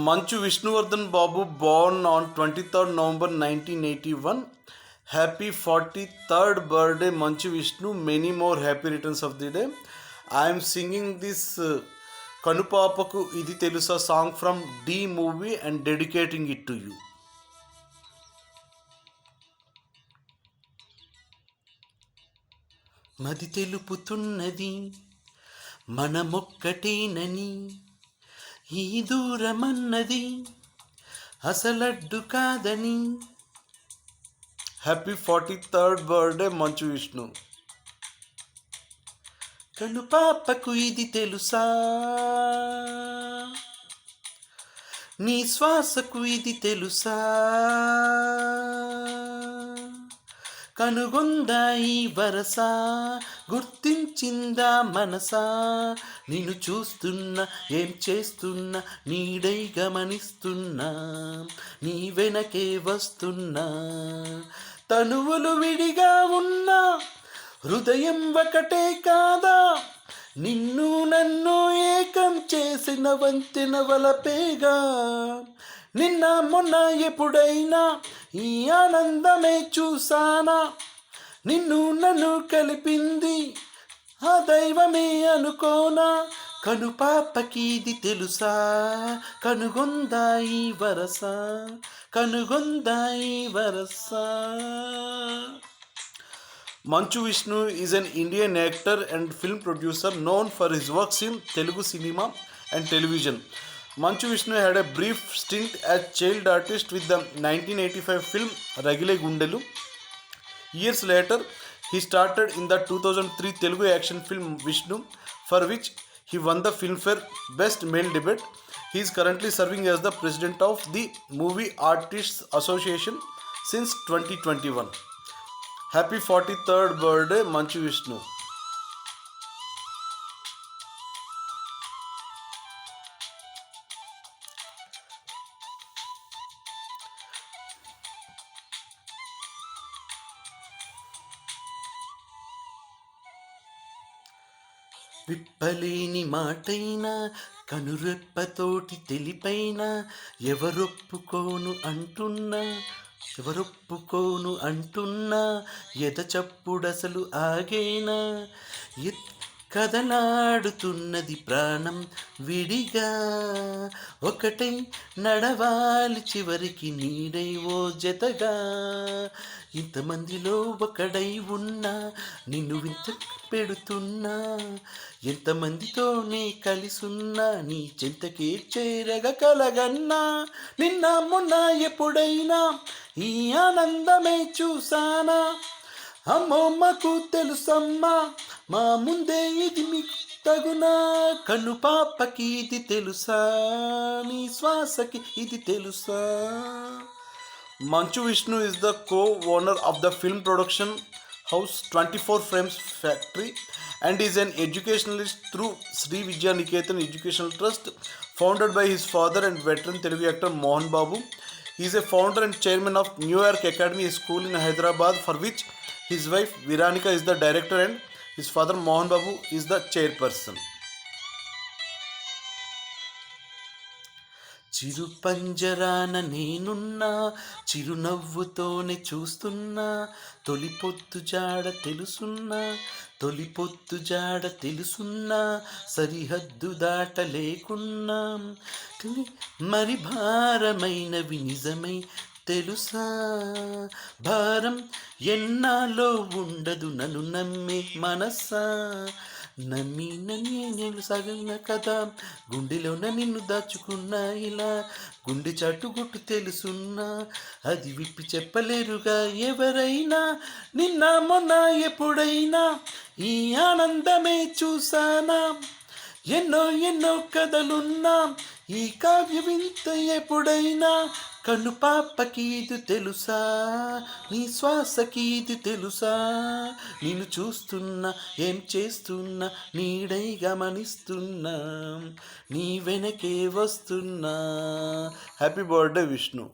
Manchu Vishnuvardhan Babu, born on 23rd November 1981. Happy 43rd birthday, Manchu Vishnu. Many more happy returns of the day. I am singing this Kanupapaku Idi Telusa song from D movie and dedicating it to you. మది తెలుపుతున్నది మనమొక్కటేనని, ఈ దూరమన్నది అసలడ్డు కాదని. Happy 43rd birthday Manchu Vishnu. కనుపాపకు ఇది తెలుసా, నీ శ్వాసకు ఇది తెలుసా, కనుగొందా ఈ వరస, గుర్తించిందా మనసా, నిన్ను చూస్తున్నా ఏం చేస్తున్నా, నీడై గమనిస్తున్నా, నీ వెనకే వస్తున్నా. తనువులు విడిగా ఉన్నా హృదయం ఒకటే కాదా, నిన్ను నన్ను ఏకం చేసిన వంతెన వలపేగా. నిన్న మొన్న ఎప్పుడైనా ఈ ఆనందమే చూసానా, నిన్ను నన్ను కలిపింది ఆ దైవమే అనుకోనా. కనుపాపకి ఇది తెలుసా, కనుగొందా ఈ వరస, కనుగొందా ఈ వరస. Manchu Vishnu is an Indian actor and film producer known for his works in Telugu cinema and television. Manchu Vishnu had a brief stint as child artist with the 1985 film Ragile Gundelu. Years later, he started in the 2003 Telugu action film Vishnu, for which he won the Filmfare Best Male Debut. He is currently serving as the president of the Movie Artists Association since 2021. Happy 43rd birthday, Manchu Vishnu. విప్పలేని మాటైనా కనురెప్పతోటి తెలిపైనా, ఎవరొప్పుకోను అంటున్నా, ఎద చప్పుడసలు ఆగేనా. కదలాడుతున్నది ప్రాణం విడిగా, ఒకటై నడవాలి చివరికి నీడై ఓ జతగా. ఇంతమందిలో ఒకడై ఉన్నా నిన్ను వింత పెడుతున్నా, ఎంతమందితోనే కలిసున్నా నీ చెంతకే చేరగా కలగన్నా. నిన్న మొన్న ఎప్పుడైనా ఈ ఆనందమే చూసానా, అమ్మమ్మకు తెలుసమ్మా మా ముందే ఇది మీకు తగునా. కనుపాపకి ఇది తెలుసా, నీ శ్వాసకి ఇది తెలుసా. Manchu Vishnu is the co-owner of the film production house 24 Frames Factory and is an educationalist through Sri Vidya Niketan Educational Trust, founded by his father and veteran Telugu actor Mohan Babu. He is a founder and chairman of New York Academy School in Hyderabad, for which his wife Viranika is the director and his father Mohan Babu is the chairperson. చిరు పంజరాన నేనున్నా, చిరునవ్వుతోనే చూస్తున్నా, తొలిపొత్తు జాడ తెలుసున్నా, సరిహద్దు దాటలేకున్నా. మరి భారమైనవి నిజమై తెలుసా, భారం ఎన్నాలో ఉండదు నన్ను నమ్మే మనసా. నమ్మి నేను సాగిన కథ, గుండెలోన నిన్ను దాచుకున్నా ఇలా. గుండె చాటుగుట్టు తెలుసున్నా, అది విప్పి చెప్పలేరుగా ఎవరైనా. నిన్న మొన్న ఎప్పుడైనా ఈ ఆనందమే చూసానా, ఎన్నో కథలున్నా ఈ కావ్య వింత ఎప్పుడైనా. కనుపాపకి ఇది తెలుసా, నీ శ్వాసకి ఇది తెలుసా, నిన్ను చూస్తున్నా ఏం చేస్తున్నా, నీడై గమనిస్తున్నా, నీ వెనకే వస్తున్నా. Happy birthday Vishnu.